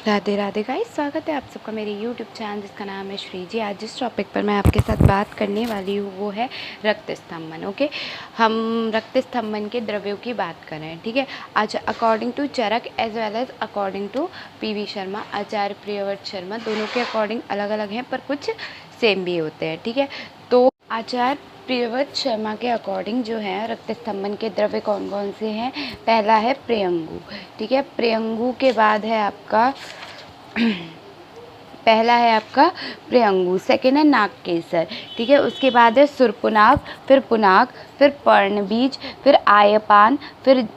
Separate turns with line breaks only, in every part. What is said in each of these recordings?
Radhe Radhe guys, स्वागत है आप सबका मेरे YouTube चैनल जिसका नाम है श्री जी। आज जिस टॉपिक पर मैं आपके साथ बात करने वाली हूँ वो है रक्त स्तंभन। ओके, हम रक्त स्तंभन के द्रव्यों की बात कर रहे हैं। ठीक है, आज according to Charak as well as according to PV Sharma, Acharya Priyavrat Sharma, दोनों के अकॉर्डिंग अलग अलग हैं पर कुछ सेम भी होते हैं। ठीक है, तो आचार्य प्रियव्रत शर्मा के अकॉर्डिंग जो है रक्त स्तंभन के द्रव्य कौन कौन से हैं। पहला है प्रियंगु। ठीक है, प्रियंगु के बाद है आपका पहला है आपका प्रियंगु, सेकेंड है नागकेसर। ठीक है, उसके बाद है सुरपुनाग, फिर पुनाग, फिर पर्णबीज, फिर आयपान, फिर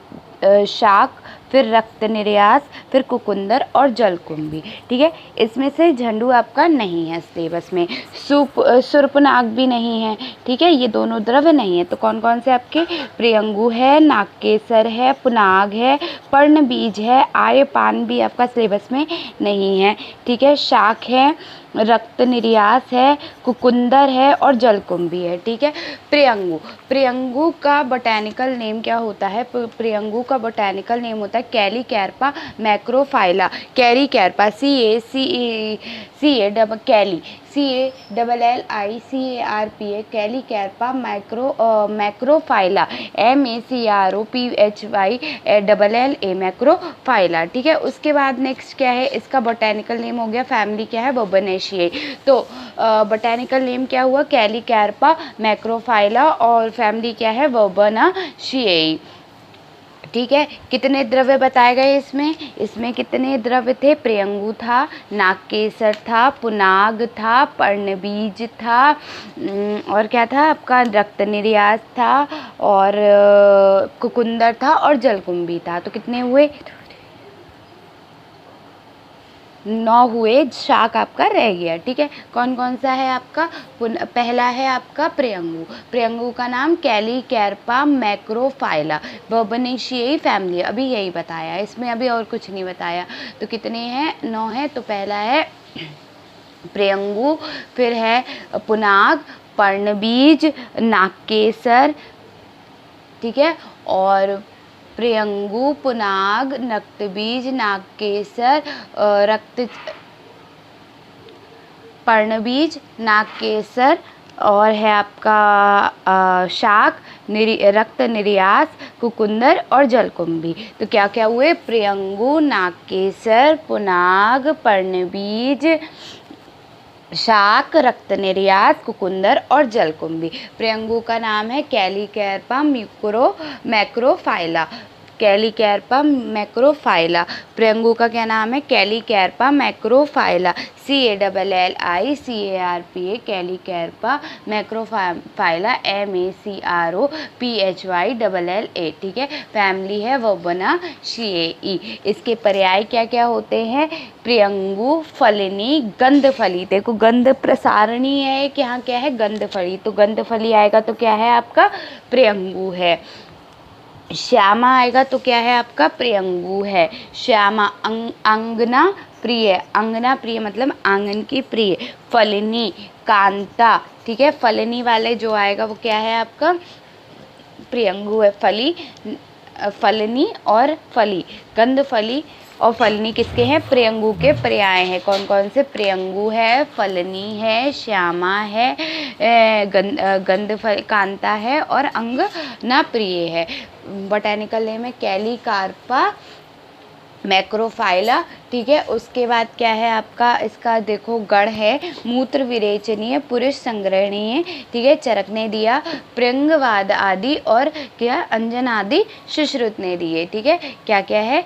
शाक, फिर रक्त निर्यास, फिर कुकुंदर और जलकुंभी। ठीक है, इसमें से झंडू आपका नहीं है सिलेबस में, सुरपनाग भी नहीं है। ठीक है, ये दोनों द्रव्य नहीं है। तो कौन कौन से आपके प्रियंगु है, नागकेसर है, पुनाग है, पर्णबीज है, आयपान भी आपका सिलेबस में नहीं है। ठीक है, शाक है, रक्त निर्यास है, कुकुंदर है और जलकुंभी है। ठीक है, प्रियंगु, प्रियंगु का बोटैनिकल नेम क्या होता है। प्रियंगु का बोटैनिकल नेम होता है कैलीकैर्पा मैक्रोफाइला। कैलीकैर्पा कैलीCALLICARPA कैलीकैर्पा मैक्रोफाइला MACROPHYLLA मैक्रोफाइला। ठीक है, उसके बाद नेक्स्ट क्या है, इसका बोटैनिकल नेम हो गया, फैमिली क्या है, बोबनेशियाई। तो बोटैनिकल नेम क्या हुआ, कैलीकैर्पा मैक्रोफाइला और फैमिली क्या है, बोबनेशियाई। ठीक है, कितने द्रव्य बताए गए इसमें कितने द्रव्य थे, प्रियंगु था, नागकेसर था, पुनाग था, पर्णबीज था, और क्या था आपका, रक्त निर्यास था और कुकुंदर था और जलकुंभी था। तो कितने हुए, 9 हुए, शाक आपका रह गया। ठीक है, कौन कौन सा है आपका, पहला है आपका प्रियंगु, प्रियंगु का नाम कैलीकैर्पा मैक्रोफाइला, बोबनेशियाई फैमिली, अभी यही बताया, इसमें अभी और कुछ नहीं बताया। तो कितने हैं, 9 है। तो पहला है प्रियंगु, फिर है पुनाग, पर्णबीज, नागकेसर। ठीक है, और प्रियंगु, पुनाग, रक्तबीज, नागकेसर, रक्त पर्णबीज, नागकेसर और है आपका शाक, रक्त निर्यास, कुकुंदर और जलकुंभी। तो क्या क्या हुए, प्रियंगु, नागकेसर, पुनाग, पर्णबीज, शाक, रक्त निर्यास, कुकुंदर और जलकुंभी। प्रियंगु का नाम है कैलीकैर्पा मैक्रोफाइला, कैलीकैर्पा मैक्रोफाइला। प्रियंगु का क्या नाम है, कैलीकैर्पा मैक्रोफाइला, CALLICARPA कैलीकैर्पा मैक्रोफाइला MACROPHYLLA। ठीक है, फैमिली है बोबनेशियाई। इसके पर्याय क्या क्या होते हैं, प्रियंगु, फलिनी, गंधफली। देखो गंध प्रसारणी है कि यहाँ क्या है, गंधफली, तो गंधफली आएगा तो क्या है आपका, प्रियंगु है। श्यामा आएगा तो क्या है आपका, प्रियंगु है। श्यामा, अंगना प्रिय, अंगना प्रिय मतलब आंगन की प्रिय। फलिनी, कांता। ठीक है, फलिनी वाले जो आएगा वो क्या है आपका, प्रियंगु है। फलिनी और फली, गंधफली और फलनी किसके हैं, प्रियंगु के पर्याय हैं। कौन कौन से, प्रियंगु है, फलनी है, श्यामा है, कांता है और अंगना प्रिय है। बोटैनिकल नेम है कैलीकैर्पा मैक्रोफाइला। ठीक है, उसके बाद क्या है आपका, इसका देखो गढ़ है, मूत्र विरेचनीय, पुरुष संग्रहणीय। ठीक है, चरक ने दिया, प्रियंगवाद आदि और क्या, अंजन आदि सुश्रुत ने दिए। ठीक है, क्या क्या है,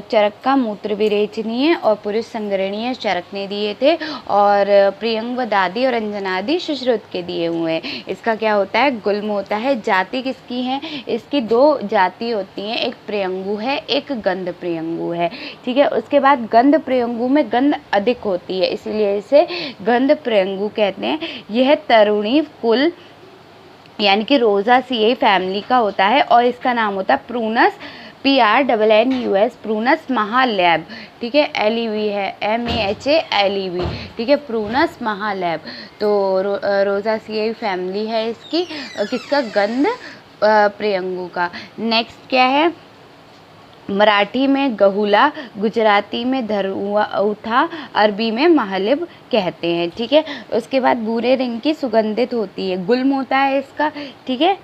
चरक का मूत्र विरेचनीय और पुरुष संग्रहणीय चरक ने दिए थे, और प्रियंगवाद आदि और अंजन आदि सुश्रुत के दिए हुए हैं। इसका क्या होता है, गुल्म होता है। जाति किसकी है, इसकी 2 जाति होती हैं, एक प्रियंगु है, एक गंध प्रियंगु है। ठीक है, उसके बाद गंध प्रियंगु में गंध अधिक होती है, इसलिए इसे गंध प्रियंगु कहते हैं। यह तरुणी कुल यानी कि रोज़ासिएई फैमिली का होता है और इसका नाम होता है प्रूनस, PRNNUS, प्रूनस महालैब। ठीक है, LEV है, MAHALEV। ठीक है, प्रूनस महालैब। तो रोज़ासिएई फैमिली है इसकी, किसका, गंध प्रियंगु का। नेक्स्ट क्या है, मराठी में गहुला, गुजराती में धरुआ, अरबी में महलिब कहते हैं। ठीक है, उसके बाद भूरे रंग की सुगंधित होती है, गुल्म होता है इसका। ठीक है,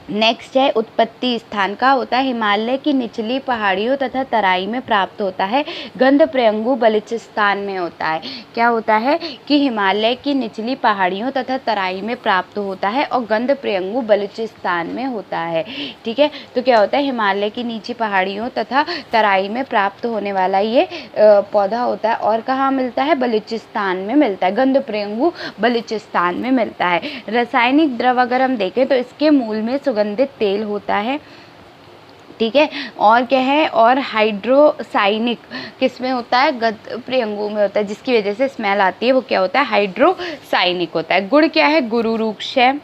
नेक्स्ट है उत्पत्ति स्थान का होता है हिमालय की निचली पहाड़ियों तथा तराई में प्राप्त होता है। गंध प्रयंगु बलूचिस्तान में होता है। क्या होता है कि हिमालय की निचली पहाड़ियों तथा तराई में प्राप्त होता है और गंध प्रयंगु बलूचिस्तान में होता है। ठीक है, तो क्या होता है हिमालय की नीची पहाड़ियों तथा तराई में प्राप्त होने वाला ये पौधा होता है और कहाँ मिलता है? बलूचिस्तान में मिलता है। गंध प्रयंगु बलूचिस्तान में मिलता है। रासायनिक द्रव अगर हम देखें तो इसके मूल में सुगंधित तेल होता है। ठीक है, और क्या है? और हाइड्रोसाइनिक किस में होता है? गंध प्रयंगु में होता है, जिसकी वजह से स्मेल आती है वो क्या होता है? हाइड्रोसाइनिक होता है। गुड़ क्या है? गुरुरुक्ष है।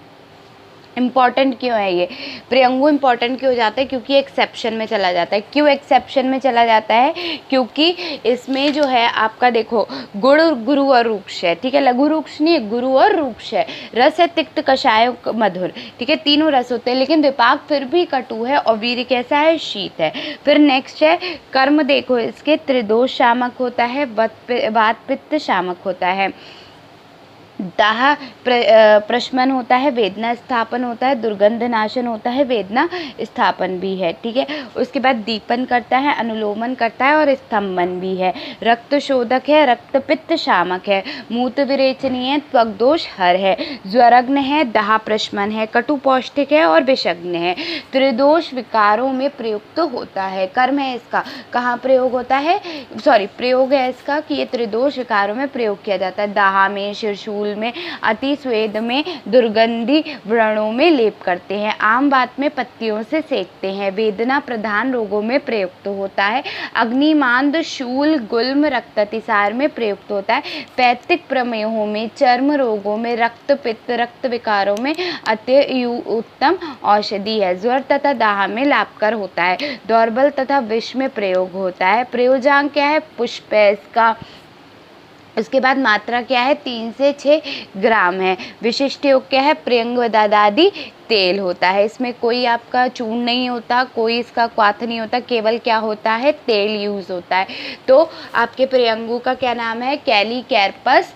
इम्पॉर्टेंट क्यों है ये? प्रयंगु इम्पॉर्टेंट क्यों हो जाता है? क्योंकि एक्सेप्शन में चला जाता है। क्यों एक्सेप्शन में चला जाता है? क्योंकि इसमें जो है आपका देखो गुड़, गुरु और रूक्ष है। ठीक है, लघु रूक्ष नहीं है, गुरु और रूक्ष है। रस है तिक्त, कषाय, मधुर। ठीक है, तीनों रस होते हैं, लेकिन विपाक फिर भी कटु है और वीर्य कैसा है? शीत है। फिर नेक्स्ट है कर्म, देखो इसके त्रिदोष शामक होता है, वात पित्त शामक होता है, दाह प्रशमन होता है, वेदना स्थापन होता है, दुर्गंध नाशन होता है, वेदना स्थापन भी है। ठीक है, उसके बाद दीपन करता है, अनुलोमन करता है और स्तंभन भी है। रक्त शोधक है, रक्त पित्त शामक है, मूत्र विरेचनीय, त्वक दोष हर है, ज्वरग्न है, दाह प्रशमन है, कटु पौष्टिक है और विषग्न है। त्रिदोष विकारों में प्रयुक्त होता है। कर्म है इसका, कहाँ प्रयोग होता है? प्रयोग है इसका कि ये त्रिदोष विकारों में प्रयोग किया जाता है। दाह में, शिरशूल में, अति स्वेद में, दुर्गंधी व्रणों में लेप करते हैं, आम बात में पत्तियों से सेकते हैं। वेदना प्रधान रोगों में प्रयुक्त होता है। अग्निमांद, शूल, गुल्म, रक्तातिसार में प्रयुक्त होता है। पैतृक प्रमेहों में, चर्म रोगों में, रक्त पित्त, रक्त विकारों में अति उत्तम औषधि है। ज्वर तथा दाह में लाभकर होता है। दौर्बल तथा विष में प्रयोग होता है। प्रयोजांक क्या है? पुष्प है इसका। उसके बाद मात्रा क्या है? 3 से 6 ग्राम है। विशिष्ट योग क्या है? प्रियंगवदादी तेल होता है। इसमें कोई आपका चूर्ण नहीं होता, कोई इसका क्वाथ नहीं होता, केवल क्या होता है? तेल यूज़ होता है। तो आपके प्रियंगु का क्या नाम है? कैलीकैर्पस,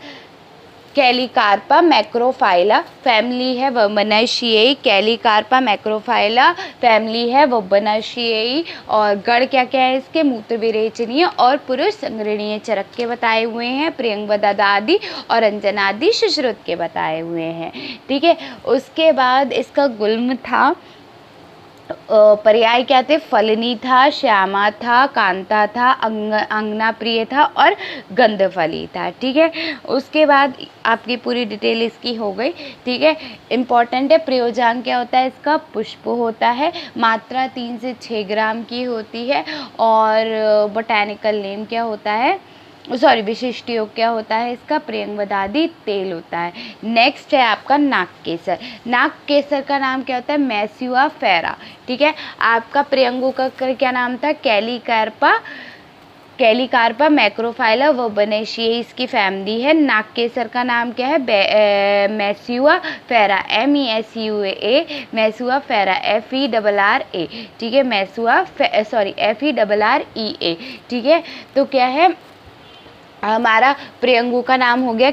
कैलीकार्पा मैक्रोफाइला फैमिली है वबनाशिएई। कैलीकार्पा मैक्रोफाइला फैमिली है वबनाशिएई। और गण क्या क्या है इसके? मूत्र विरेचनीय और पुरुष संग्रहणीय चरक के बताए हुए हैं। प्रियंगवदादी और अंजनादि सुश्रुत के बताए हुए हैं। ठीक है, उसके बाद इसका गुल्म था, पर्याय क्या थे? फलनी था, श्यामा था, कांता था, अंगना प्रिय था और गंधफली था। ठीक है, उसके बाद आपकी पूरी डिटेल इसकी हो गई। ठीक है, इम्पॉर्टेंट है। प्रयोजांक क्या होता है इसका? पुष्प होता है। मात्रा 3 से 6 ग्राम की होती है। और बोटैनिकल नेम क्या होता है? विशिष्ट योग क्या होता है इसका? प्रियंगवदादी तेल होता है। नेक्स्ट है आपका नाक केसर। नाक केसर का नाम क्या होता है? मैस्यूआ फेरा। ठीक है, आपका प्रियंगु का क्या नाम था? कैलीकार्पा मैक्रोफाइला वबनेशिएई इसकी फैमिली है। नाक केसर का नाम क्या है? मैस्यूआ फेरा, MESUA, मैस्यूआ फेरा, FERRA। ठीक है, FERREA। ठीक है, तो क्या है हमारा? प्रियंगु का नाम हो गया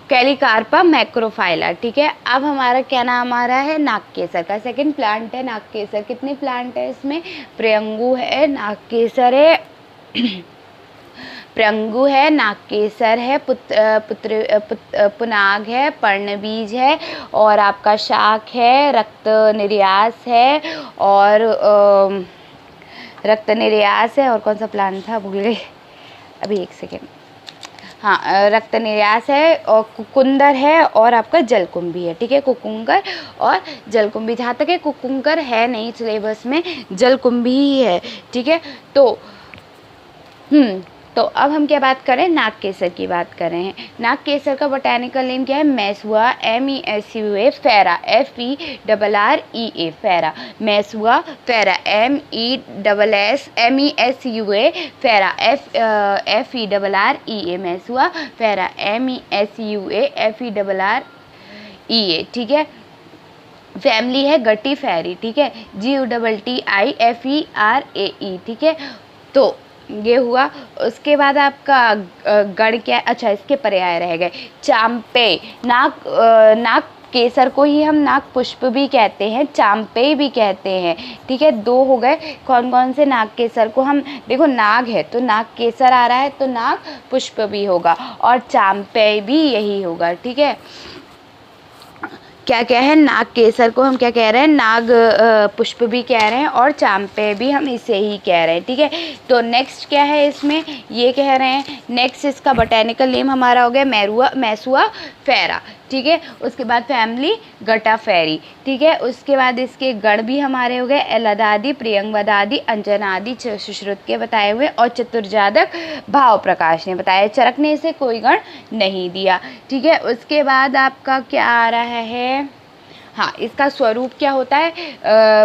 कैलीकार्पा मैक्रोफाइला। ठीक है, अब हमारा क्या नाम आ रहा है? नाक केसर का। सेकंड प्लांट है नाक केसर। कितने प्लांट है इसमें? प्रियंगु है, नाक केसर है, प्रियंगु है, नाक केसर है, पुनाग है, पर्णबीज है और आपका शाक है, रक्त निर्यास है और कौन सा प्लांट था भूल गई अभी, एक सेकेंड। हाँ, रक्त निर्यास है और कुकुंदर है और आपका जलकुंभी है। ठीक है, कुकुंगर और जलकुंभी। जहाँ तक है कुकुंगर है नहीं सिलेबस में, जलकुंभी ही है। ठीक है, तो अब हम क्या बात करें? नाग केसर की बात कर रहे हैं। नाग केसर का बोटैनिकल नेम क्या है? मैस्यूआ, MESUA फेरा, FERREA फेरा, मैस्यूआ फेरा, MESUA फेरा, FERREA, मैस्यूआ फेरा, MESUA FERREA। ठीक है, फैमिली है गटीफेरी, ठीक है, GUTTIFERAE, ठीक है। तो ये हुआ। उसके बाद आपका गण क्या, अच्छा इसके पर्याय रह गए। चांपे, नाग केसर को ही हम नाग पुष्प भी कहते हैं, चांपे भी कहते हैं, ठीक है। दो हो गए। कौन कौन से नाग केसर को हम, देखो नाग है तो नाग केसर आ रहा है तो नाग पुष्प भी होगा और चांपे भी यही होगा, ठीक है। क्या क्या है, नाग केसर को हम क्या कह रहे हैं, नाग पुष्प भी कह रहे हैं और चांपे भी हम इसे ही कह रहे हैं, ठीक है। तो नेक्स्ट क्या है इसमें, ये कह रहे हैं नेक्स्ट इसका बोटेनिकल नेम हमारा हो गया मैसुआ फेरा, ठीक है। उसके बाद फैमिली गटाफेरी, ठीक है। उसके बाद इसके गण भी हमारे हो गए एलदादि, प्रियंवदादि, अंजनादि, सुश्रुत के बताए हुए और चतुर्जातक भाव प्रकाश ने बताया। चरक ने इसे कोई गण नहीं दिया, ठीक है। उसके बाद आपका क्या आ रहा है, हाँ इसका स्वरूप क्या होता है,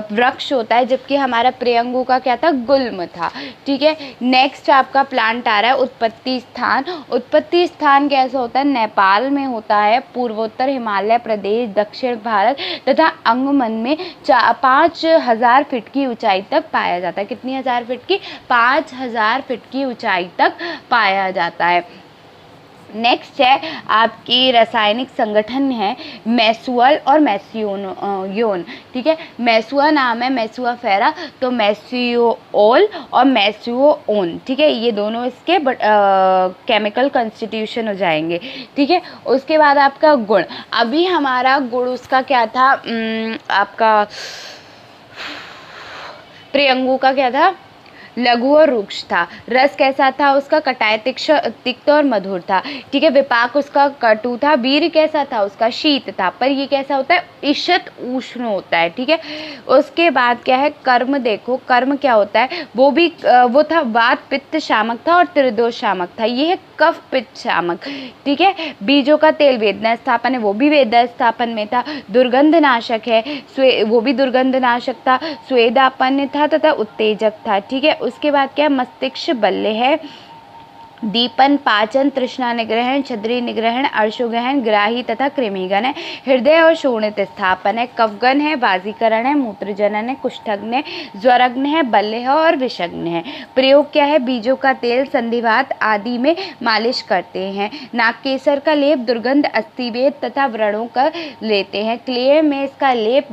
वृक्ष होता है, जबकि हमारा प्रियंगु का क्या था, गुल्म था, ठीक है। नेक्स्ट आपका प्लांट आ रहा है उत्पत्ति स्थान। उत्पत्ति स्थान कैसा होता है, नेपाल में होता है, पूर्वोत्तर हिमालय प्रदेश, दक्षिण भारत तथा अंगमन में 5000 फीट की ऊंचाई तक पाया जाता है। कितनी हजार फीट की, 5000 फीट की ऊंचाई तक पाया जाता है। नेक्स्ट है आपकी रासायनिक संगठन है मैसुअल और मैसियोन, ठीक है। मैसुआ नाम है मैसुआ फेरा, तो मैसियोल और मैसियोन, ठीक है, ये दोनों इसके केमिकल कॉन्स्टिट्यूशन हो जाएंगे, ठीक है। उसके बाद आपका गुण, अभी हमारा गुण उसका क्या था, आपका प्रियंगु का क्या था, लघु और रुक्ष था। रस कैसा था उसका, कटाय, तिक्त और मधुर था, ठीक है। विपाक उसका कटु था। वीर कैसा था उसका, शीत था। पर ये कैसा होता है, ईशत उष्ण होता है, ठीक है। उसके बाद क्या है, कर्म देखो, कर्म क्या होता है, वो था वात पित्त शामक था और त्रिदोष शामक था। ये है कफ पित्त शामक, ठीक है। बीजों का तेल वेदना स्थापन है, वो भी वेदना स्थापन में था। दुर्गंध नाशक है, वो भी दुर्गंध नाशक था। स्वेदापन्न था तथा उत्तेजक था, ठीक है। उसके बाद क्या, मस्तिष्क बल्य है, दीपन, पाचन, तृष्णा निग्रहण, छद्री निग्रहण, अर्शोगहन, ग्राही तथा कृमिगण है। हृदय और शोणित स्थापन है, कफगन है, बाजीकरण है, मूत्रजनन है, कुष्ठग्न है, ज्वरग्न है, बल्य है और विषग्न है। प्रयोग क्या है, बीजों का तेल संधिवात आदि में मालिश करते हैं। नागकेसर का लेप दुर्गंध अस्थिवेद तथा व्रणों का लेते हैं। क्लेय में इसका लेप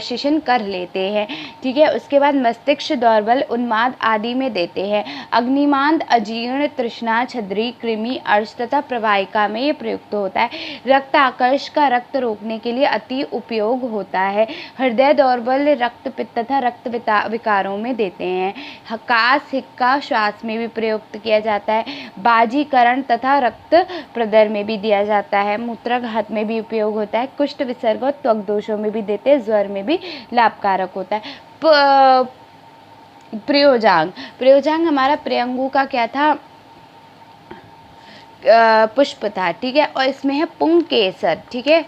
शिशन कर लेते हैं, ठीक है। उसके बाद मस्तिष्क दौर्बल उन्माद आदि में देते हैं। अग्निमांद, अजीर्ण, तृष्णा, छद्री, कृमि, अर्श तथा प्रवाहिका में ये प्रयुक्त होता है। रक्त आकर्ष का रक्त रोकने के लिए अति उपयोग होता है। हृदय दौर्बल, रक्त पित्त तथा रक्त विकारों में देते हैं। हकास, हिक्का, श्वास में भी प्रयुक्त किया जाता है। बाजीकरण तथा रक्त प्रदर में भी दिया जाता है। मूत्राघात में भी उपयोग होता है। कुष्ठ विसर्ग और त्वक दोषों में भी देते हैं। ज्वर में भी लाभकारक होता है। प्रयोजांग हमारा प्रियंगु का क्या था, पुष्प था, ठीक है। और इसमें है पुंग केसर, ठीक है।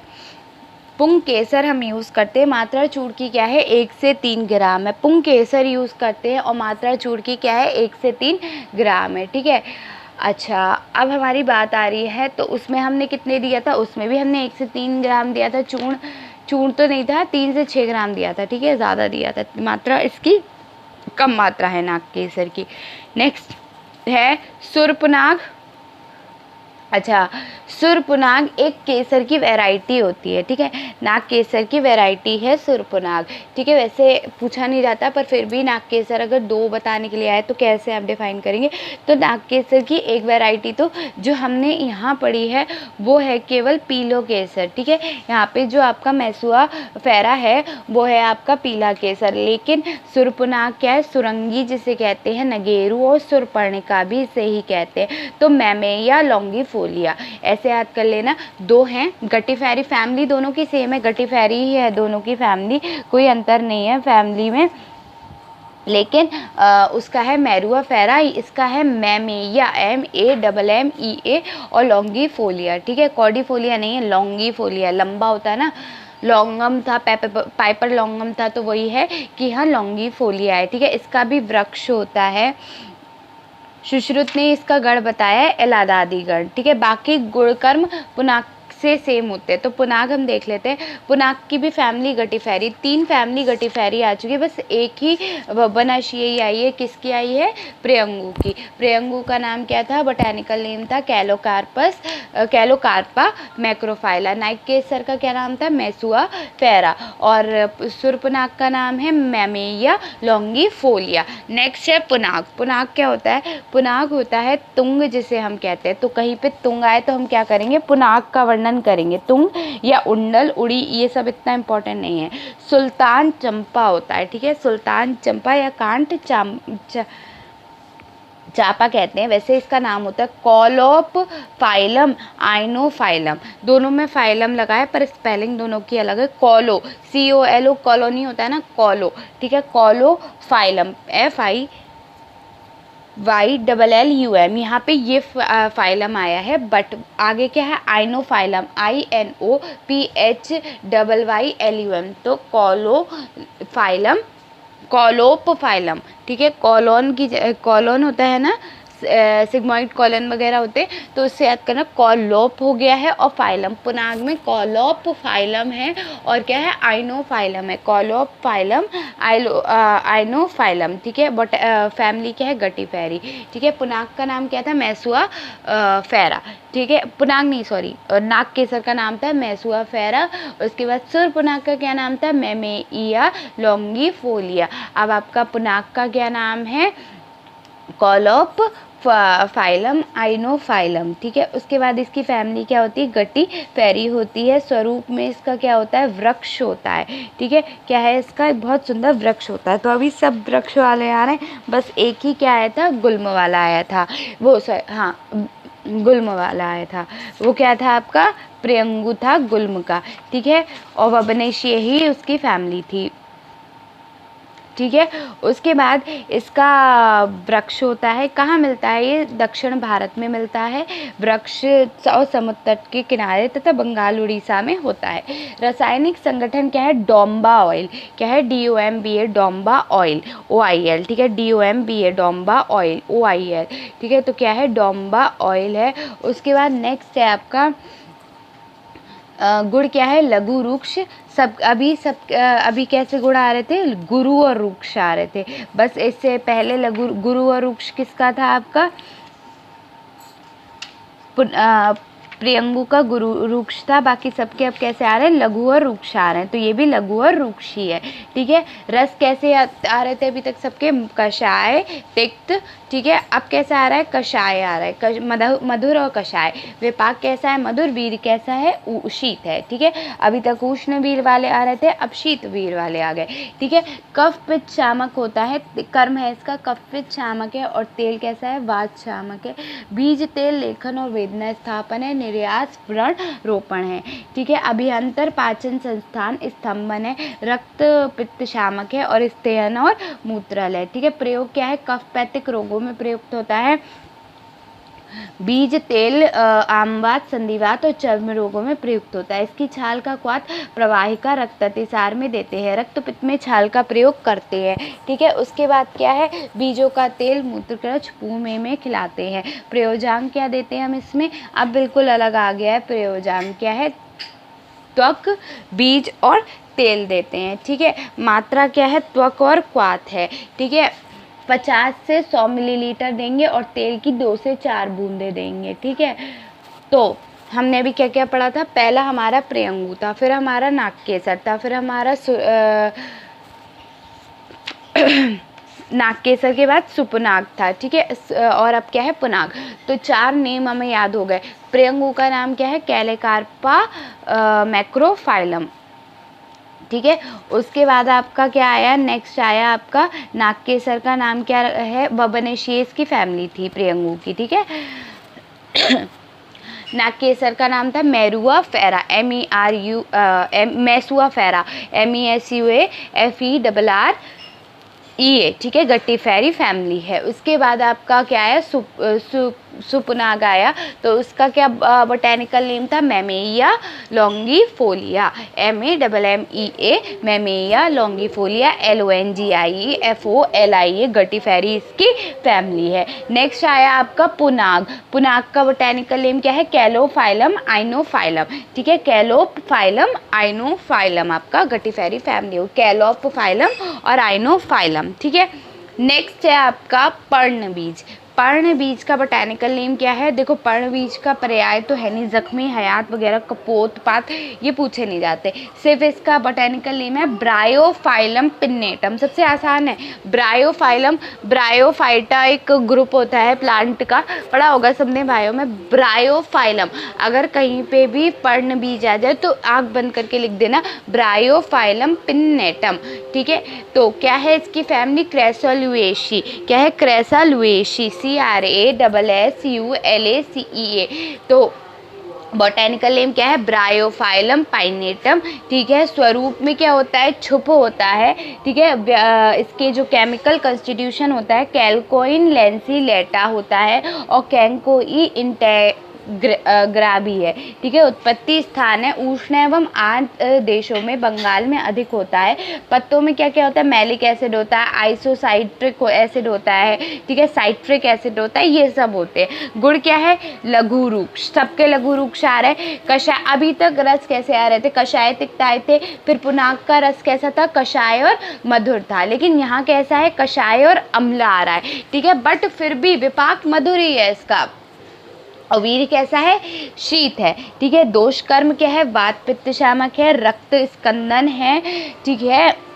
पुंग केसर हम यूज़ करते हैं। मात्रा चूर्ण की क्या है, 1 से 3 ग्राम है। पुंग केसर यूज़ करते हैं और मात्रा चूर्ण की क्या है, 1 से 3 ग्राम है, ठीक है। अच्छा, अब हमारी बात आ रही है, तो उसमें हमने कितने दिया था, उसमें भी हमने 1 से 3 ग्राम दिया था। चूर्ण तो नहीं था, 3 से 6 ग्राम दिया था, ठीक है, ज़्यादा दिया था। मात्रा इसकी कम मात्रा है नाग केसर की। नेक्स्ट है सुरपुनाग। अच्छा, सुरपुनाग एक केसर की वैरायटी होती है, ठीक है। नाग केसर की वैरायटी है सुरपुनाग, ठीक है। वैसे पूछा नहीं जाता, पर फिर भी नाग केसर अगर 2 बताने के लिए आए तो कैसे आप डिफाइन करेंगे। तो नाग केसर की एक वैरायटी तो जो हमने यहाँ पढ़ी है वो है केवल पीलो केसर, ठीक है। यहाँ पे जो आपका मैसुआ फेरा है वो है आपका पीला केसर, लेकिन सुरपुनाग क्या है, सुरंगी जिसे कहते हैं, नगेरू और सुरपर्णिका भी इसे ही कहते हैं। तो मैमेया लॉन्गिफोलिया, ऐसे याद कर लेना। 2 हैं। गटीफेरी फैमिली दोनों की सेम है, गटीफेरी ही है दोनों की फैमिली, कोई अंतर नहीं है फैमिली में, लेकिन उसका है मैरुआ फेरा, इसका है मैमेया, MAMMEA, और लॉन्गिफोलिया, ठीक है। कॉर्डिफोलिया नहीं है, लॉन्गिफोलिया, लंबा होता है ना, लॉन्गम था, पाइपर लॉन्गम था, तो वही है कि हाँ लॉन्गिफोलिया है, ठीक है। इसका भी वृक्ष होता है। सुश्रुत ने इसका गण बताया है एलादादी गण, ठीक है। बाकी गुणकर्म पुनाक से सेम होते हैं। तो पुनाग हम देख लेते हैं। पुनाग की भी फैमिली गटिफेरी, 3 फैमिली गटिफेरी आ चुकी है, बस एक ही वनाशीयी आई है। किसकी आई है? प्रियंगू की। प्रियंगू का नाम क्या था? बोटेनिकल नेम था कैलोकार्पा मैक्रोफाइला। नाइक केसर का क्या नाम था? मेसुआ फेरा। और शूर्पनाख का नाम है मैमेया लॉन्गिफोलिया। नेक्स्ट है पुनाग। पुनाग क्या होता है? पुनाग होता है तुंग, जिसे हम कहते हैं। तो कहीं पे तुंग आए तो हम क्या करेंगे? पुनाग का वर्णन करेंगे। तुंग या उंडल, उड़ी, ये सब इतना इंपॉर्टेंट नहीं है। सुल्तान चंपा होता है, ठीक है, सुल्तान चंपा या कांट चापा कहते हैं। वैसे इसका नाम होता है कॉलोप फाइलम, आइनोफाइलम, दोनों में फाइलम लगा है पर स्पेलिंग दोनों की अलग है। कॉलो, COLO, कॉलोनी होता है ना, कॉलो, ठीक है, कॉलो फाइलम, FIYLLUM, यहाँ पे ये फाइलम आया है। बट आगे क्या है? आइनोफाइलम, INOPHYYLUM, तो कॉलो फाइलम, कॉलोप फाइलम, ठीक है। कॉलोन होता है ना, सिग्मॉइड कॉलन वगैरह होते हैं, तो उससे याद करना कॉलोप हो गया है। और फाइलम, पुनाग में कॉलोप फाइलम है और क्या है? आइनोफाइलम है। कॉलोप फाइलम, आइनोफाइलम, ठीक है। बट फैमिली क्या है? गटिफेरी, ठीक है। पुनाग का नाम क्या था? मेसुआ फेरा, ठीक है। पुनाग नहीं, सॉरी, नाग केसर का नाम था मेसुआ फेरा। उसके बाद शूर्पनाख का क्या नाम था? मैमेया लॉन्गिफोलिया। अब आपका पुनाग का क्या नाम है? कॉलोप फाइलम, आइनोफाइलम, ठीक है। उसके बाद इसकी फैमिली क्या होती है? गटिफेरी होती है। स्वरूप में इसका क्या होता है? वृक्ष होता है, ठीक है। क्या है इसका? बहुत सुंदर वृक्ष होता है। तो अभी सब वृक्ष वाले आ रहे हैं, बस एक ही क्या आया था? गुल्म वाला आया था, वो हाँ, गुल्म वाला आया था। वो क्या था आपका? प्रियंगू था गुल्म का, ठीक है। और वबनेशीय ही उसकी फैमिली थी, ठीक है। उसके बाद इसका वृक्ष होता है। कहाँ मिलता है ये? दक्षिण भारत में मिलता है वृक्ष, और समुद्र तट के किनारे तथा बंगाल उड़ीसा में होता है। रासायनिक संगठन क्या है? डोम्बा ऑयल, क्या है? DOMBA, डोम्बा ऑयल, OIL, ठीक है। DOMBA, डोम्बा ऑयल, OIL, ठीक है। तो क्या है? डोम्बा ऑयल है। उसके बाद नेक्स्ट है आपका गुड़, क्या है? लघु वृक्ष। अभी कैसे गुड़ आ रहे थे? गुरु और वृक्ष आ रहे थे। बस इससे पहले गुरु और वृक्ष किसका था आपका? प्रियंगू का गुरु वृक्ष था। बाकी सबके अब कैसे आ रहे हैं? लघु और वृक्ष आ रहे हैं। तो ये भी लघु और वृक्ष ही है, ठीक है। रस कैसे आ रहे थे अभी तक सबके? कषाय, तिक्त, ठीक है। अब कैसा आ रहा है? कषाय आ रहा है, मधुर और कषाय। विपाक कैसा है? मधुर। वीर कैसा है? शीत है, ठीक है। अभी तक उष्ण वीर वाले आ रहे थे, अब शीत वीर वाले आ गए, ठीक है। कफ पित्त शामक होता है, कर्म है इसका कफ पित्त शामक है। और तेल कैसा है? वात शामक है। बीज तेल लेखन और वेदना स्थापन है। निर्यास व्रण रोपण है, ठीक है। अभियंतर पाचन संस्थान स्तंभन है। रक्त पित्त शामक है। और स्तयन और मूत्रल है, ठीक है। प्रयोग क्या है? कफपैथिक रोगों में प्रयुक्त होता है। बीज तेल आमवात, संधिवात और चर्म रोगों में प्रयुक्त होता है। इसकी छाल का क्वाथ प्रवाहिका रक्त अतिसार में देते हैं। रक्त पित्त में छाल का प्रयोग करते हैं, ठीक है। उसके बाद क्या है? बीजों का तेल मूत्रकर्ष पुए में खिलाते हैं। प्रयोजांग क्या देते हैं हम इसमें? अब बिल्कुल अलग आ गया है। प्रयोजांग क्या है? त्वक, बीज और तेल देते हैं, ठीक है। मात्रा क्या है? त्वक और क्वाथ है, ठीक है। 50 से 100 मिलीलीटर देंगे और तेल की 2 से 4 बूंदे देंगे, ठीक है। तो हमने अभी क्या क्या पढ़ा था? पहला हमारा प्रियंगू था, फिर हमारा नागकेसर था, फिर हमारा नागकेसर के बाद सुपुनाग था, ठीक है। और अब क्या है? पुनाग। तो 4 नेम हमें याद हो गए। प्रियंगू का नाम क्या है? कैलोकार्पा मैक्रोफाइलम, ठीक है। उसके बाद आपका क्या आया? नेक्स्ट आया आपका नागकेसर का नाम क्या है? वबनेशियस की फैमिली थी प्रियंगू की, ठीक है। नागकेसर का नाम था मेरुआ फेरा, मेसुआ फेरा, MESUA FERREA, ठीक है। गट्टीफेरी फैमिली है। उसके बाद आपका क्या है? सुपुनाग आया तो उसका क्या बोटेनिकल नेम था, मैमेया लॉन्गीफोलिया, MEMMEA, मैमेया लॉन्गीफोलिया, LONGIEFOLIA, गटीफेरी इसकी फैमिली है। नेक्स्ट आया आपका पुनाग। पुनाग का बोटेनिकल नेम क्या है, कैलोफाइलम आइनोफाइलम, ठीक है, कैलोफाइलम आइनोफाइलम आपका गटीफेरी फैमिली हो, कैलोफाइलम और आइनोफाइलम, ठीक है। नेक्स्ट है आपका पर्णबीज। पर्णबीज का बोटेनिकल नेम क्या है, देखो पर्णबीज का पर्याय तो है नहीं, जख्मी, हयात वगैरह, कपोत, पात, ये पूछे नहीं जाते। सिर्फ इसका बोटेनिकल नेम है ब्रायोफाइलम पिन्नेटम, सबसे आसान है ब्रायोफाइलम। ब्रायोफाइटा एक ग्रुप होता है प्लांट का, पढ़ा होगा सबने बायो में, ब्रायोफाइलम। अगर कहीं पे भी पर्णबीज आ जाए तो आँख बंद करके लिख देना ब्रायोफाइलम पिन्नेटम, ठीक है। तो क्या है इसकी फैमिली, क्रेसोल्यूएशी, क्या है, क्रेसोल्यूएशी, CRASSULACEA। तो बोटेनिकल नेम क्या है, ब्रायोफाइलम पाइनेटम, ठीक है। स्वरूप में क्या होता है, छुप होता है, ठीक है। इसके जो केमिकल कंस्टिट्यूशन होता है, कैल्कोइन लेंसिलेटा होता है और कैंकोई ग्राबी है, ठीक है। उत्पत्ति स्थान है उष्ण एवं आर्द्र देशों में, बंगाल में अधिक होता है। पत्तों में क्या क्या होता है, मैलिक एसिड होता है, आइसोसाइट्रिक एसिड होता है, ठीक है, साइट्रिक एसिड होता है, ये सब होते हैं। गुण क्या है, लघु वृक्ष, सबके लघु वृक्ष आ रहे हैं। कषाय, अभी तक रस कैसे आ रहे थे, कषाय तिक्त आए थे, फिर पुनाग का रस कैसा था, कषाय और मधुर था, लेकिन यहाँ कैसा है, कषाय और अम्ल आ रहा है, ठीक है, बट फिर भी विपाक मधुर ही है इसका। और वीर कैसा है, शीत है, ठीक है। दोष कर्म क्या है, वात पित्त शामक है, रक्त स्कंदन है, ठीक है।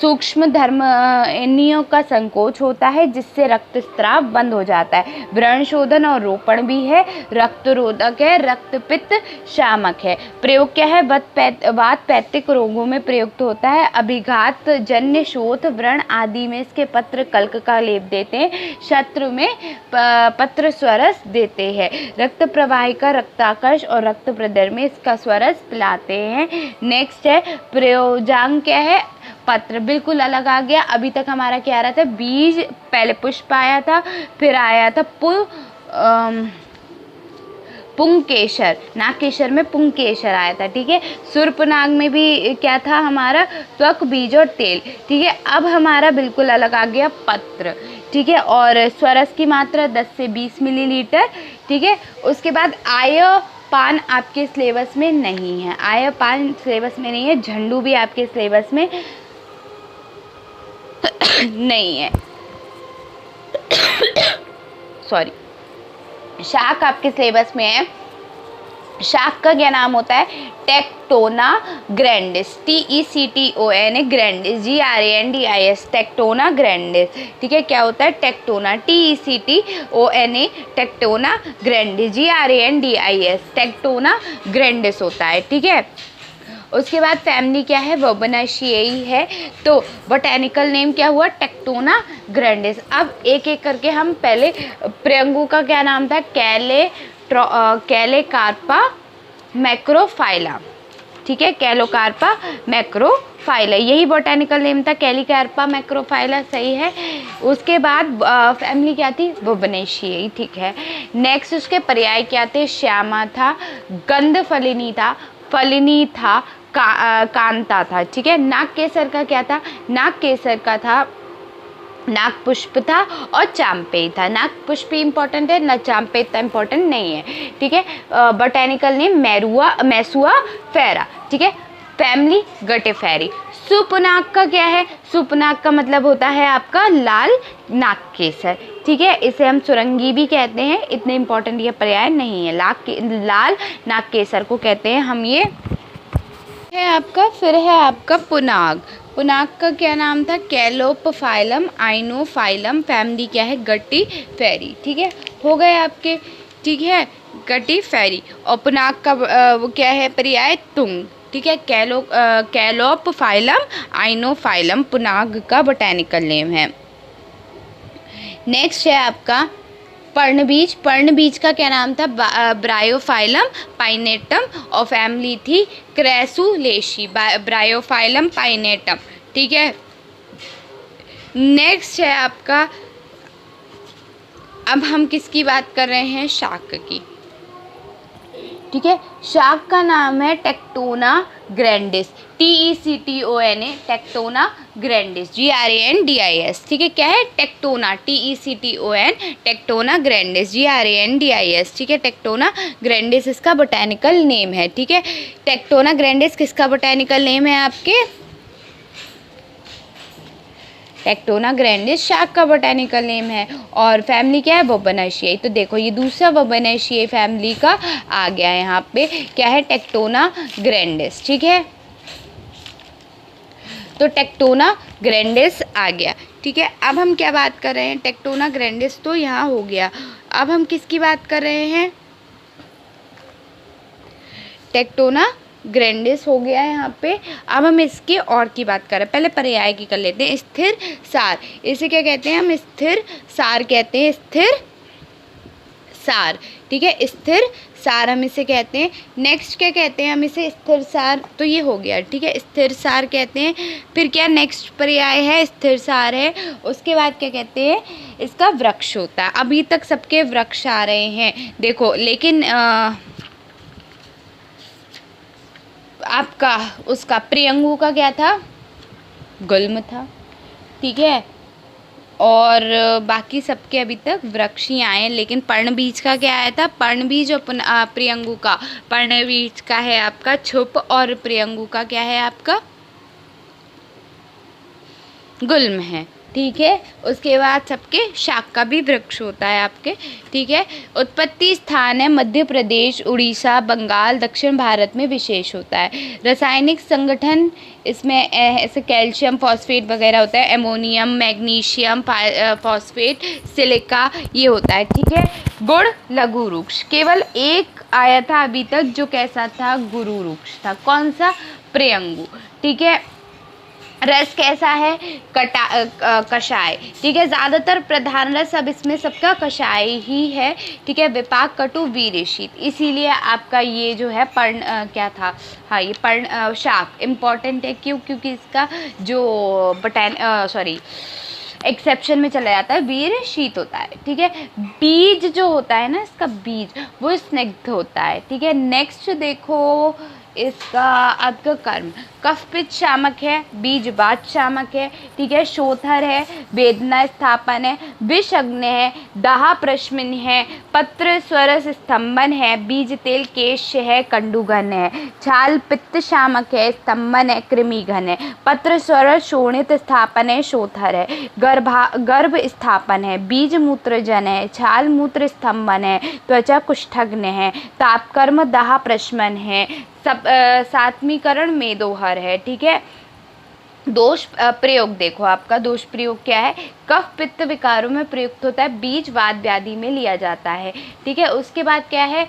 सूक्ष्म धर्मियों का संकोच होता है जिससे रक्तस्राव बंद हो जाता है। व्रण शोधन और रोपण भी है, रक्त रोधक है, रक्त पित्त शामक है। प्रयोग क्या है, वात पैत्तिक रोगों में प्रयुक्त होता है। अभिघात जन्य शोथ व्रण आदि में इसके पत्र कल्क का लेप देते हैं। शत्रु में पत्र स्वरस देते हैं। रक्त प्रवाहिका, रक्ताकर्ष और रक्त प्रदर में इसका स्वरस पिलाते हैं। नेक्स्ट है प्रयोजांग, क्या है, पत्र, बिल्कुल अलग आ गया। अभी तक हमारा क्या आ रहा था, बीज, पहले पुष्प आया था, फिर आया था पुंकेशर, नागकेशर में पुंकेशर आया था, ठीक है। सुर्पनाग में भी क्या था हमारा, त्वक, बीज और तेल, ठीक है। अब हमारा बिल्कुल अलग आ गया पत्र, ठीक है। और स्वरस की मात्रा 10 से 20 मिलीलीटर, ठीक है। उसके बाद आयपान आपके सिलेबस में नहीं है, आयपान सिलेबस में नहीं है। झंडू भी आपके सिलेबस में नहीं है, सॉरी। शाक आपके सिलेबस में है। शाक का क्या नाम होता है, tectona grandis, TECTONA grandis, GRANDIS, tectona grandis, ठीक है। क्या होता है, tectona, TECTONA, tectona grandis, GRANDIS, tectona grandis होता है, ठीक है। उसके बाद फैमिली क्या है, वोबनाशिएई है। तो बोटेनिकल नेम क्या हुआ, टेक्टोना ग्रैंडिस। अब एक एक करके हम, पहले प्रयंगु का क्या नाम था, कैलेकार्पा मैक्रोफाइला, ठीक है, कैलोकार्पा मैक्रोफाइला, यही बोटेनिकल नेम था, कैलिकार्पा मैक्रोफाइला, सही है। उसके बाद फैमिली क्या थी, वोबनाशिएई, ठीक है। नेक्स्ट उसके पर्याय क्या थे, श्यामा था, गंधफलिनी था, फलिनी था, कांता था, ठीक है। नाग केसर का क्या था, नाग केसर का था नाग पुष्प था और चांपे था। नाग पुष्प इंपॉर्टेंट है ना, चांपे इतना इंपॉर्टेंट नहीं है, ठीक है। बोटेनिकल नेम मैसुआ फेरा, ठीक है। फैमिली गटेफेरी। सुपुनाग का क्या है, सुपुनाग का मतलब होता है आपका लाल नाग केसर, ठीक है। इसे हम सुरंगी भी कहते हैं, इतने इंपॉर्टेंट ये पर्याय नहीं है। लाल नाग केसर को कहते हैं हम, ये है आपका। फिर है आपका पुनाग। पुनाग का क्या नाम था, कैलोपफाइलम आइनोफाइलम, फैमिली क्या है, गटीफेरी, ठीक है। हो गए आपके, ठीक है, गटीफेरी। और पुनाग का वो क्या है, पर्याय तुंग, ठीक है। कैलोपफाइलम आइनोफाइलम पुनाग का बोटेनिकल नेम है। नेक्स्ट है आपका पर्णबीज। पर्णबीज का क्या नाम था, ब्रायोफाइलम पाइनेटम और फैमिली थी क्रेसुलेशी, ब्रायोफाइलम पाइनेटम, ठीक है। नेक्स्ट है आपका अब हम किसकी बात कर रहे हैं, शाक की, ठीक है। शाक का नाम है tectona grandis, TECTONA, tectona grandis, GRANDIS, ठीक है। क्या है, tectona, TECTON, tectona grandis, GRANDIS, ठीक है। टेक्टोना ग्रैंडिस इसका बोटेनिकल नेम है, ठीक है। टेक्टोना ग्रैंडिस किसका बोटेनिकल नेम है आपके, टेक्टोना ग्रैंडिस शाक का बोटेनिकल नेम है। और फैमिली क्या है, बोबोनेशियाई। तो देखो ये दूसरा बोबोनेशियाई फैमिली का आ गया यहाँ पे, क्या है, टेक्टोना ग्रैंडिस, ठीक है। तो टेक्टोना ग्रैंडिस आ गया, ठीक है। अब हम क्या बात कर रहे हैं, टेक्टोना ग्रैंडिस तो यहाँ हो गया, अब हम किसकी बात कर रहे हैं, टेक्टोना ग्रैंडिस हो गया है यहाँ पे। अब हम इसके और की बात कर रहे हैं, पहले पर्याय की कर लेते हैं। स्थिर सार, इसे क्या कहते हैं, हम स्थिर सार कहते हैं, स्थिर सार, ठीक है। स्थिर सार हम इसे कहते हैं। नेक्स्ट क्या कहते हैं हम इसे, स्थिर सार, तो ये हो गया, ठीक है, स्थिर सार कहते हैं। फिर क्या नेक्स्ट पर्याय है, स्थिर सार है। उसके बाद क्या कहते हैं, इसका वृक्ष होता है। अभी तक सबके वृक्ष आ रहे हैं देखो, लेकिन आपका उसका प्रियंगु का क्या था, गुल्म था, ठीक है। और बाकी सबके अभी तक वृक्ष ही आए, लेकिन पर्णबीज का क्या आया था, पर्णबीज और प्रियंगु का, पर्णबीज का है आपका छुप और प्रियंगु का क्या है आपका गुल्म है, ठीक है। उसके बाद सबके शाक का भी वृक्ष होता है आपके, ठीक है। उत्पत्ति स्थान है मध्य प्रदेश, उड़ीसा, बंगाल, दक्षिण भारत में विशेष होता है। रासायनिक संगठन इसमें ऐसे कैल्शियम फॉस्फेट वगैरह होता है, एमोनियम, मैग्नीशियम फॉस्फेट, सिलिका, ये होता है, ठीक है। गुण लघु वृक्ष, केवल एक आया था अभी तक, जो कैसा था, गुरु वृक्ष था, कौन सा, प्रियंगु, ठीक है। रस कैसा है, कषाय, ठीक है। ज़्यादातर प्रधान रस अब इसमें सबका कषाय ही है, ठीक है। विपाक, कटु, वीर्य, शीत, इसीलिए आपका ये जो है पर्ण क्या था, हाँ ये पर्ण शाक इम्पॉर्टेंट है, क्यों, क्योंकि इसका जो एक्सेप्शन में चला जाता है, वीर्य शीत होता है, ठीक है। बीज जो होता है ना, इसका बीज वो स्निग्ध होता है, ठीक है। नेक्स्ट देखो इसका आपका कर्म, कफ पित्त शामक है, बीज बात शामक है, ठीक है। शोथर है, वेदना स्थापन है, विषग्न है, दाह प्रश्मिन है, पत्र स्वरस स्तंभन है, बीज तेल केश है, कंडुघन है, छाल पित्त शामक है, स्तंभन है, कृमिघन है, पत्र स्वरस शोणित स्थापन है, शोथर है, गर्भ स्थापन है, बीज मूत्रजन है, छाल मूत्र स्तंभन है, त्वचा कुष्ठग्न है, तापकर्म दाह प्रश्मन है, सब सात्मीकरण मेदोहर है, ठीक है। दोष प्रयोग देखो, आपका दोष प्रयोग क्या है, कफ पित्त विकारों में प्रयुक्त होता है, बीज वात व्याधि में लिया जाता है, ठीक है। उसके बाद क्या है,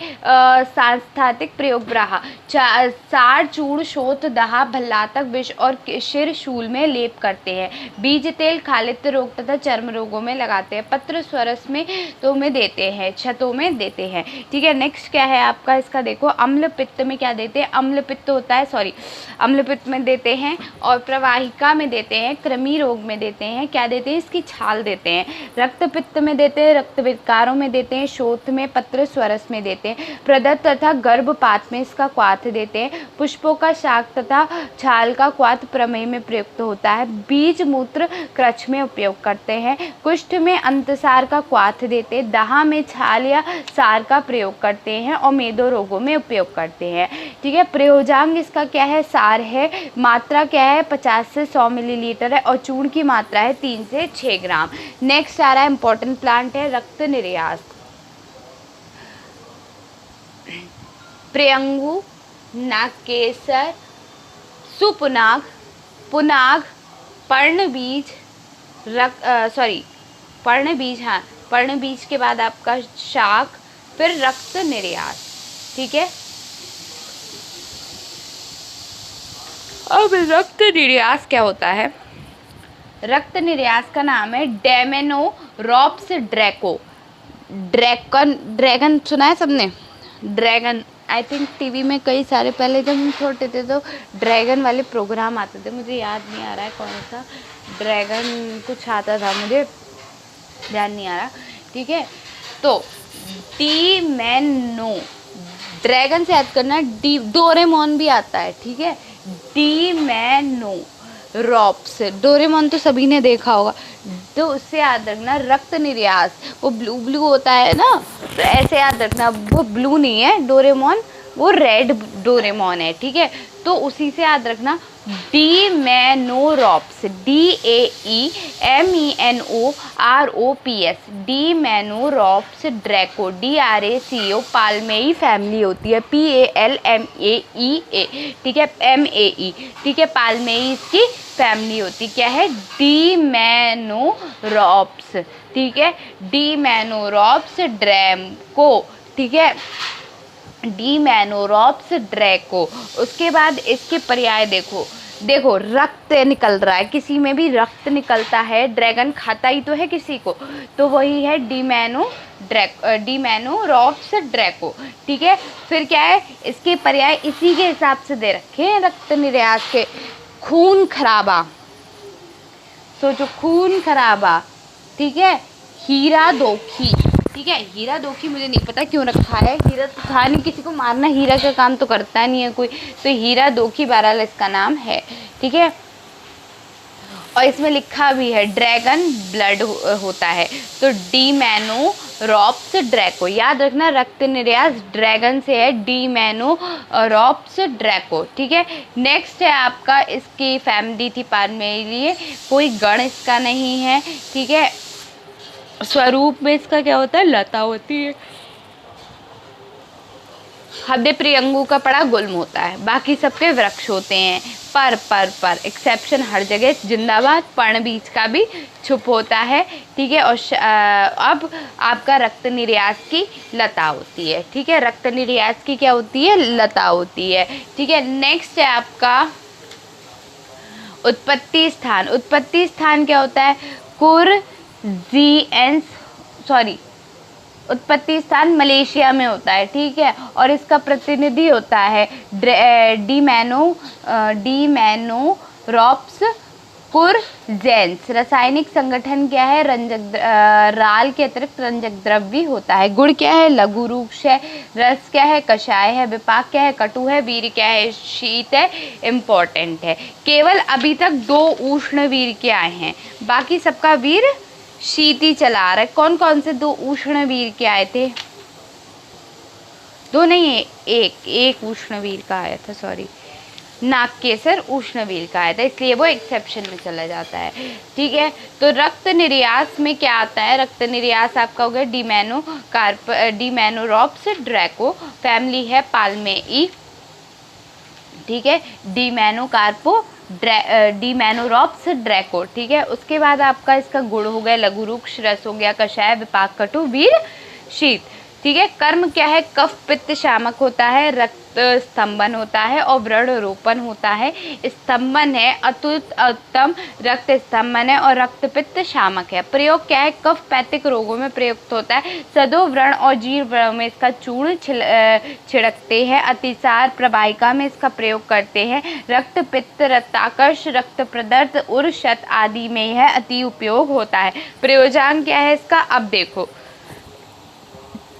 सांस्थातिक प्रयोग ब्राहा, साड़, चूर्ण, शोथ, दाह, भल्लातक, विष और शिर शूल में लेप करते हैं, बीज तेल खालित्य रोग तथा चर्म रोगों में लगाते हैं, पत्र स्वरस में तो में देते हैं, छतों में देते हैं, ठीक है। नेक्स्ट क्या है आपका इसका देखो, अम्ल पित्त में क्या देते हैं, अम्ल पित्त होता है, अम्ल पित्त में देते हैं, और प्रवाहिका में देते हैं, कृमि रोग में देते हैं, क्या देते हैं, इसकी छाल देते हैं, रक्त पित्त में देते हैं, रक्त विकारों में देते हैं, शोथ में, पत्र स्वरस में देते हैं, प्रदत्त तथा गर्भपात में इसका क्वाथ देते हैं, पुष्पों का शाक तथा छाल का क्वाथ प्रमेय में प्रयुक्त होता है, बीज मूत्र क्रच में उपयोग करते हैं, कुष्ठ में अंतसार का क्वाथ देते हैं, दाह में छाल या सार का प्रयोग करते हैं, और मेदो रोगों में उपयोग करते हैं, ठीक है। प्रयोजांग इसका क्या है, सार है, मात्रा क्या है, 50 से 100 मिलीलीटर है, और चूर्ण की मात्रा है 3 से 6 ग्राम। नेक्स्ट आ रहा है इंपॉर्टेंट प्लांट है रक्त निर्यास, प्रियंगु, नागकेसर, सुपुनाग, पुनाग, पर्णबीज, पर्णबीज, हाँ पर्णबीज के बाद आपका शाक, फिर रक्त निर्यास, ठीक है। अब रक्त निर्यास क्या होता है, रक्त निर्यास का नाम है डेमेनोरॉप्स ड्रैको, ड्रैगन सुना है सबने, ड्रैगन आई थिंक टीवी में कई सारे, पहले जब हम छोटे थे तो ड्रैगन वाले प्रोग्राम आते थे, मुझे याद नहीं आ रहा है कौन सा ड्रैगन कुछ आता था, मुझे ध्यान नहीं आ रहा, ठीक है। तो डीमेनो, ड्रैगन से याद करना, डोरेमोन भी आता है, ठीक है। डीमेनो रॉप्स, डोरेमोन तो सभी ने देखा होगा, तो उससे याद रखना रक्त निर्यास, वो ब्लू ब्लू होता है ना, तो ऐसे याद रखना, वो ब्लू नहीं है डोरेमोन, वो रेड डोरेमोन है, ठीक है। तो उसी से याद रखना डीमेनोरॉप्स, DAEMENOROPS, डीमेनोरॉप्स ड्रैको, DRACO, पाल्मेई फैमिली होती है, PALMAEA, ठीक है, MAE, ठीक है, पाल्मेई इसकी फैमिली होती क्या है, डीमेनोरॉप्स, ठीक है, डीमेनोरॉप्स ड्रैको, ठीक है, डीमेनोरॉप्स ड्रैको। उसके बाद इसके पर्याय देखो, देखो रक्त निकल रहा है, किसी में भी रक्त निकलता है, ड्रैगन खाता ही तो है किसी को, तो वही है डीमेनोरॉप्स ड्रैको, ठीक है। फिर क्या है, इसके पर्याय इसी के हिसाब से दे रखे हैं रक्त निर्यास के। खून खराबा, सोचो खून खराबा, ठीक है, हीरा दोखी, ठीक है, हीरा दोखी मुझे नहीं पता क्यों रखा है, हीरा तो था नहीं, किसी को मारना हीरा का काम तो करता नहीं है कोई, तो हीरा दोखी बहरहाल इसका नाम है, ठीक है। और इसमें लिखा भी है ड्रैगन ब्लड होता है, तो डीमेनोरॉप्स ड्रैको, याद रखना रक्त निर्यास ड्रैगन से है, डीमेनोरॉप्स ड्रैको, ठीक है। नेक्स्ट है आपका, इसकी फैमिली थी पाल्मेई, कोई गण इसका नहीं है, ठीक है। स्वरूप में इसका क्या होता है, लता होती है। हृदय प्रियंगु का पड़ा गुल्म होता है, बाकी सबके वृक्ष होते हैं। पर एक्सेप्शन हर जगह जिंदाबाद, पर्ण बीज का भी छुप होता है, ठीक है। और अब आपका रक्त निर्यास की लता होती है, ठीक है, रक्त निर्यास की क्या होती है, लता होती है, ठीक है। नेक्स्ट है आपका उत्पत्ति स्थान। उत्पत्ति स्थान क्या होता है, उत्पत्ति स्थान मलेशिया में होता है, ठीक है, और इसका प्रतिनिधि होता है डीमेनोरॉप्स कुरजेंस। रासायनिक संगठन क्या है, राल के अतिरिक्त रंजक द्रव्य होता है। गुण क्या है, लघु रूक्ष है। रस क्या है, कषाय है। विपाक क्या है, कटु है। वीर क्या है, शीत है, इम्पोर्टेंट है। केवल अभी तक 2 उष्ण वीर के आए हैं, बाकी सबका वीर शीत ही चला रहा है। कौन कौन से 2 उष्ण वीर के आए थे, 2 नहीं, एक उष्ण वीर का आया था, सॉरी, नागकेसर उष्णवीर का आया था, इसलिए वो एक्सेप्शन में चला जाता है, ठीक है। तो रक्त निर्यास में क्या आता है, रक्त निर्यास आपका हो गया डीमेनोरॉप्स ड्रैको, फैमिली है पाल्मेई, ठीक है, डीमेनोरॉप्स ड्रैको, ठीक है। उसके बाद आपका इसका गुण हो गया लघु रूक्ष, रस हो गया कषाय, विपाक कटु, वीर शीत, ठीक है। कर्म क्या है, कफ पित्त शामक होता है, रक्त स्तंभन होता है और व्रण रोपण होता है। स्तंभन है अतुत उत्तम, रक्त स्तंभन है और रक्त पित्त शामक है। प्रयोग क्या है, कफ पैतिक रोगों में प्रयुक्त होता है। सदो व्रण और जीर्ण व्रण में इसका चूर्ण छिड़कते हैं। अतिसार प्रवाहिका में इसका प्रयोग करते हैं। रक्त पित्त, रक्ताकर्ष, रक्त प्रदर्द, उर शत आदि में यह अति उपयोग होता है। प्रयोजन क्या है इसका, अब देखो,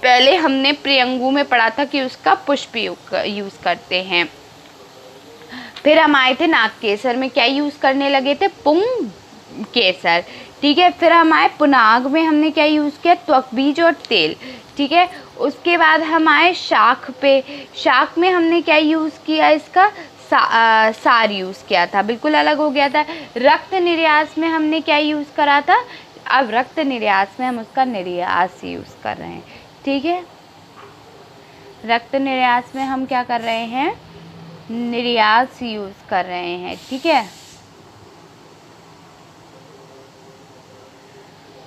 पहले हमने प्रियंगु में पढ़ा था कि उसका पुष्प यूज करते हैं, फिर हम आए थे नागकेसर में, क्या यूज करने लगे थे, पुंग केसर, ठीक है। फिर हम आए पुनाग में, हमने क्या यूज किया, त्वक बीज और तेल, ठीक है। उसके बाद हम आए शाख पे, शाख में हमने क्या यूज किया, इसका सार यूज किया था, बिल्कुल अलग हो गया था। रक्त निर्यास में हमने क्या यूज करा था, अब रक्त निर्यास में हम उसका निर्यास यूज कर रहे हैं, ठीक है। रक्त निर्यास में हम क्या कर रहे हैं, निर्यास यूज कर रहे हैं, ठीक है।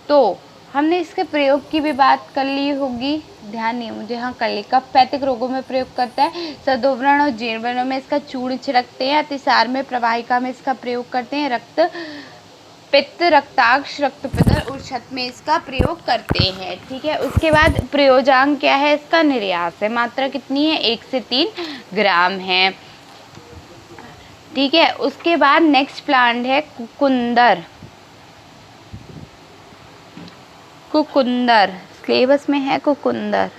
तो हमने इसके प्रयोग की भी बात कर ली होगी, ध्यान नहीं मुझे, हाँ कर ली। कफ पैतिक रोगों में प्रयोग करता है। सदोव्रण और जीर्ण में इसका चूर्ण छिड़कते हैं। अतिसार में प्रवाहिका में इसका प्रयोग करते हैं। रक्त पित्त, रक्ताक्ष, रक्त प्रदर और छत में इसका प्रयोग करते हैं, ठीक है। उसके बाद प्रयोजन क्या है, इसका निर्यास है। मात्रा कितनी है, 1 से 3 ग्राम है, ठीक है। उसके बाद नेक्स्ट प्लांट है कुकुंदर, सिलेबस में है कुकुंदर,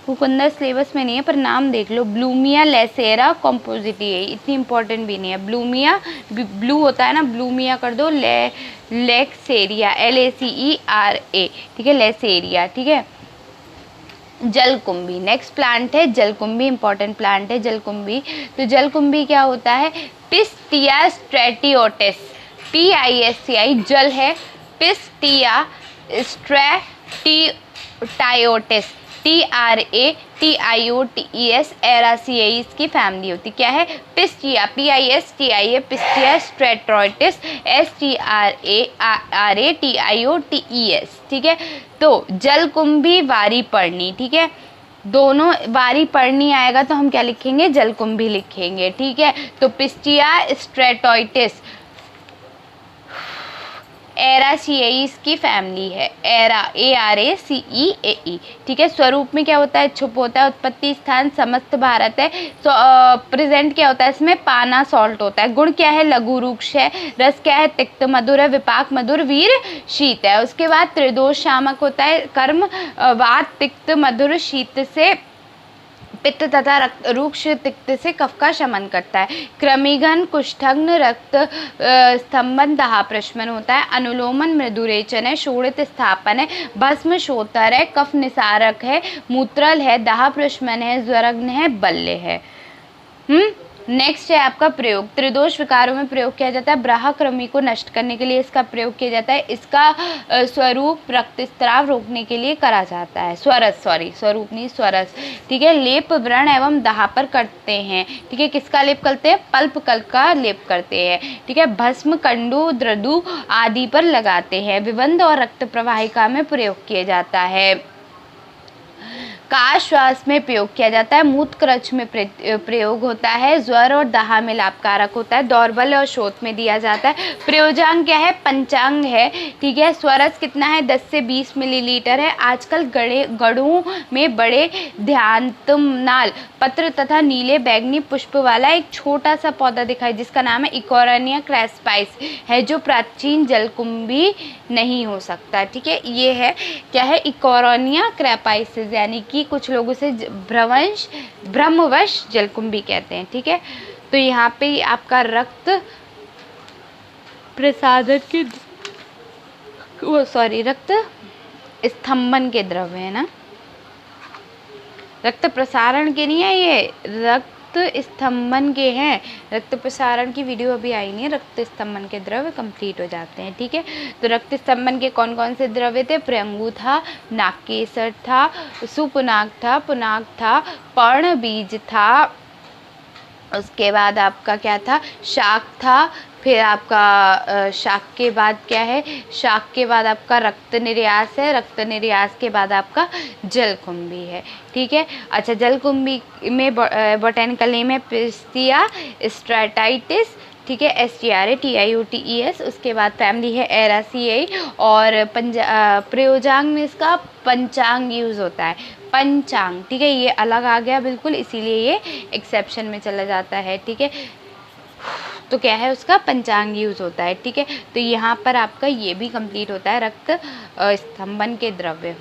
कुकुंदर सिलेबस में नहीं है पर नाम देख लो, ब्लूमिया लेसेरा कॉम्पोजिटिए, इतनी इंपॉर्टेंट भी नहीं है। ब्लूमिया, ब्लू होता है ना, ब्लूमिया कर दो, लेक्सेरिया, LACERA, ठीक है, लेसेरिया, ठीक है। जलकुंभी नेक्स्ट प्लांट है, जलकुंभी इंपॉर्टेंट प्लांट है जलकुंभी। तो जलकुंभी क्या होता है, पिस्टिया स्ट्रेटियोटिस, PISTI जल है, पिस्टिया स्ट्रेटियोटिस, TRATIOTES, एरासिएई इसकी फैमिली होती, क्या है, पिस्टिया, PISTIA, पिस्टिया स्ट्रेटोइटिस, STRATIOTES, ठीक है। तो जलकुंभी वारी पर्णी, ठीक है, दोनों वारी पर्णी आएगा तो हम क्या लिखेंगे, जलकुंभी लिखेंगे, ठीक है। तो पिस्टिया स्ट्रेटोइटिस एरासिएई इसकी फैमिली है, एरा, ARACEAE, ठीक है। स्वरूप में क्या होता है, छुप होता है, उत्पत्ति स्थान समस्त भारत है। तो प्रेजेंट क्या होता है इसमें, पाना सॉल्ट होता है। गुण क्या है, लघु रुक्ष है। रस क्या है, तिक्त मधुर है। विपाक मधुर, वीर शीत है। उसके बाद त्रिदोष शामक होता है। कर्म वात तिक्त मधुर शीत से पित्त तथा रक्त रुक्ष तिक्त से कफ का शमन करता है। क्रमिघन कुष्ठग्न रक्त स्तंभन दाह प्रशमन होता है। अनुलोमन मृदुरेचन है। शोणित स्थापन है। भस्म शोतर है। कफ निसारक है। मूत्रल है। दाह प्रशमन है। ज्वरग्न है। बल्य है। नेक्स्ट है आपका प्रयोग। त्रिदोष विकारों में प्रयोग किया जाता है। ब्राह कृमि को नष्ट करने के लिए इसका प्रयोग किया जाता है। इसका स्वरूप रक्तस्राव रोकने के लिए करा जाता है। स्वरस, सॉरी स्वरूप नहीं, स्वरस, ठीक है। लेप व्रण एवं दाह पर करते हैं, ठीक है। किसका लेप करते हैं, पल्प कल का लेप करते हैं, ठीक है। भस्म कंडू द्रदु आदि पर लगाते हैं। विबंध और रक्त प्रवाहिका में प्रयोग किया जाता है। काश श्वास में प्रयोग किया जाता है। मूत्रक्रच में प्रयोग होता है। ज्वर और दाह में लाभकारक होता है। दौर्बल्य और शोथ में दिया जाता है। प्रयोजांग क्या है, पंचांग है, ठीक है। स्वरस कितना है, 10 से 20 मिलीलीटर है। आजकल गढ़ों में बड़े ध्यानतनाल पत्र तथा नीले बैगनी पुष्प वाला एक छोटा सा पौधा दिखाई जिसका नाम है इकोरानिया क्रैसपाइस है, जो प्राचीन जलकुंभी नहीं हो सकता, ठीक है। ये है क्या है, इकोरानिया क्रैपाइसिस, यानी कि कुछ लोगों से भ्रमवश जलकुंभी कहते हैं, ठीक है। तो यहाँ पे आपका रक्त प्रसादन के रक्त स्तंभन के द्रव्य है ना, रक्त प्रसारण के नहीं है, ये रक्त स्तंभन के हैं। रक्त प्रसारण की वीडियो अभी आई नहीं है। रक्त स्तंभन के द्रव्य कंप्लीट हो जाते हैं, ठीक है। तो रक्त स्तंभन के कौन कौन से द्रव्य थे, प्रयंगु था, नागकेसर था, सुपुनाक था, पुनाक था, पर्ण बीज था, उसके बाद आपका क्या था, शाक था, फिर आपका शाक के बाद क्या है, शाक के बाद आपका रक्त निर्यास है, रक्त निर्यास के बाद आपका जलकुंभी है, ठीक है। अच्छा, जलकुंभी में बोटेनिकल नेम है पिस्टिया स्ट्रेटाइटिस, ठीक है, STRATIOTES। उसके बाद फैमिली है एरासिएई, और प्रयोजांग में इसका पंचांग यूज़ होता है, पंचांग, ठीक है। ये अलग आ गया बिल्कुल, इसीलिए ये एक्सेप्शन में चला जाता है, ठीक है। तो क्या है, उसका पंचांग यूज़ होता है, ठीक है। तो यहाँ पर आपका ये भी कंप्लीट होता है, रक्त स्तंभन के द्रव्य।